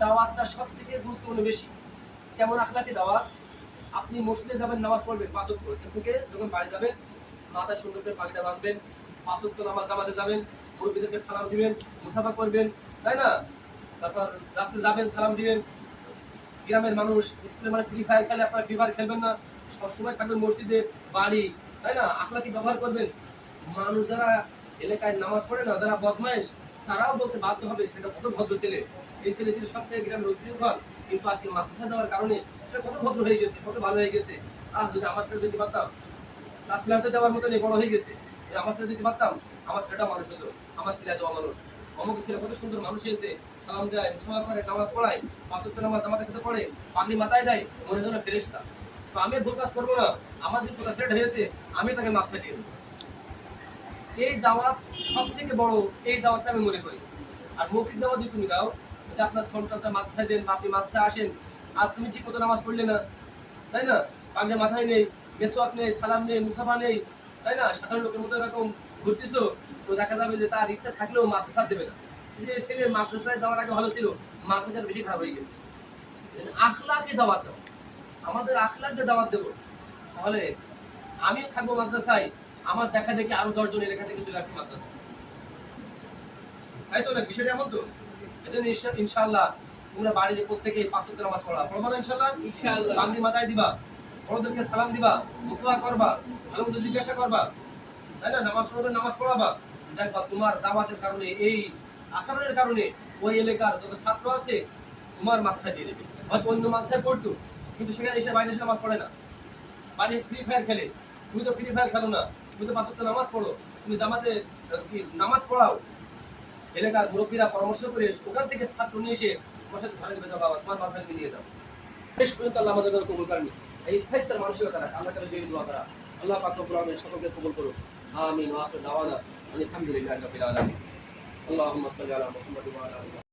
দাওয়াতটা সব থেকে গুরুত্বপূর্ণ বেশি। কেমন আখলাকি দাওয়াত? আপনি মসজিদে যাবেন, নামাজ পড়বেন ৫ ওয়াক্ত, এখান থেকে যখন বাড়ি যাবেন মাথায় সুন্দর করে পাগড়িটা বাঁধবেন, ৫ ওয়াক্ত নামাজ জামাতে যাবেন, মুরব্বিদেরকে সালাম দিবেন, মুসাফা করবেন, তাই না? তারপর রাস্তায় যাবেন, সালাম দিবেন। গ্রামের মানুষ স্কুলে মানে ফ্রি ফায়ার খেলে, আপনারা ফ্রি ফায়ার খেলবেন না, সবসময় থাকবেন মসজিদে, বাড়ি, তাই না? আখলাকি ব্যবহার করবেন। মানুষ যারা এলাকায় নামাজ পড়ে না, যারা বদমাইশ, তারাও বলতে বাধ্য হবে সেটা কত ভদ্র ছেলে, এই ছেলে ছিল সব থেকে গ্রামের উচ্ছৃঙ্খল, কিন্তু আজকে মাদ্রাসায় যাওয়ার কারণে সেটা কত ভদ্র হয়ে গেছে, কত ভালো হয়ে গেছে। যদি আমার ছেলে দিতে পারতাম, তার ছেলেটা দেওয়ার মতো বড় হয়ে গেছে, আমার ছেলে দিতে পারতাম, আমার ছেলেটা মানুষ হতো, আমার ছেলে দেওয়া মানুষ, অমুক ছেলে কত সুন্দর মানুষ হয়েছে, সালাম দেয়, মুসলমান করে, নামাজ পড়ায়, ৫ ওয়াক্ত নামাজ জামাতে খেতে পড়ে, পাগড়ি মাথায় দেয়, মনে যেন ফেরেশতা। তো আমি ভুল কাজ করবো না, আমার যে পোতা ছেলেটা হয়েছে আমি তাকে মাথা দিয়ে দেবো। এই দাওয়াত সব থেকে বড়, এই দাওয়াতটা আমি মনে করি। আর মৌখিক দাওয়াত যদি তুমি দাও, যে আপনার সন্তানটা মাদ্রাসায় দেন বা আপনি মাদ্রাসায় আসেন, আর তুমি ঠিক মতো নামাজ পড়লে না, তাই না? পাগড়ি মাথায় নেই, মেসওয়াক নেই, সালাম নেই, মুসাফা নেই, তাই না? সাধারণ লোকের মতো এরকম ঘুরতেছো, তো দেখা যাবে যে তার ইচ্ছা থাকলেও মাদ্রাসা দেবে না। যে ছেলে মাদ্রাসায় যাওয়ার আগে ভালো ছিল, মাদ্রাসাটা বেশি খারাপ হয়ে গেছে। আখলাকে দাওয়াত দাও, আমাদের আখলাকে দাওয়াত দেবো, তাহলে আমিও থাকবো মাদ্রাসায়, আমার দেখা দেখি আরো ১০ জন এলাকা থেকে চলে আসবে মাদ্রাসায়, তাই তো? না বিষয়টা এমন তো? এজন্য ইনশাআল্লাহ তোমরা বাড়িতে প্রত্যেকেই ৫ ওয়াক্ত নামাজ পড়া পড়বা না ইনশাআল্লাহ? ইনশাআল্লাহ। পাগড়ি মাথায় দিবা, বড়দেরকে সালাম দিবা, মুসাফা করবা, ভালো মতো জিজ্ঞাসা করবা, তাই না? নামাজ পড়বে, নামাজ পড়াবা। দেখবা তোমার দাওয়াতের কারণে, এই আচরণের কারণে ওই এলাকার যত ছাত্র আছে তোমার মাদ্রাসায় দিয়ে দেবে। হয়তো অন্য মাদ্রাসায় পড়তো, কিন্তু সেখানে এসে বাইরে এসে নামাজ পড়ে না, বাড়ি ফ্রি ফায়ার খেলে। তুমি তো ফ্রি ফায়ার খেলো না, তুমি তো ৫ ওয়াক্ত নামাজ পড়ো, তুমি জামাতে নামাজ পড়াও, এলাকার মুরব্বীরা পরামর্শ করে ওখান থেকে ছাত্র নিয়ে এসে তোমার সাথে ঘরে দেবে, যাও বাবা তোমার মাদ্রাসায় নিয়ে যাও। শেষ পর্যন্ত আল্লাহ আমাদের কবুল করেনি। এই স্থায়িত্বের মানসিকতা রাখা, আল্লাহ তাআলা জেনে দোয়া করা, আল্লাহ পাক রব্বুল আলামিন সকলকে কবুল করুন। আমিন ওয়া আখিরু দাওয়ানা আলহামদুলিল্লাহি রাব্বিল আলামিন। আল্লাহুম্মা সাল্লি আলা মুহাম্মাদ ওয়া আলা আলি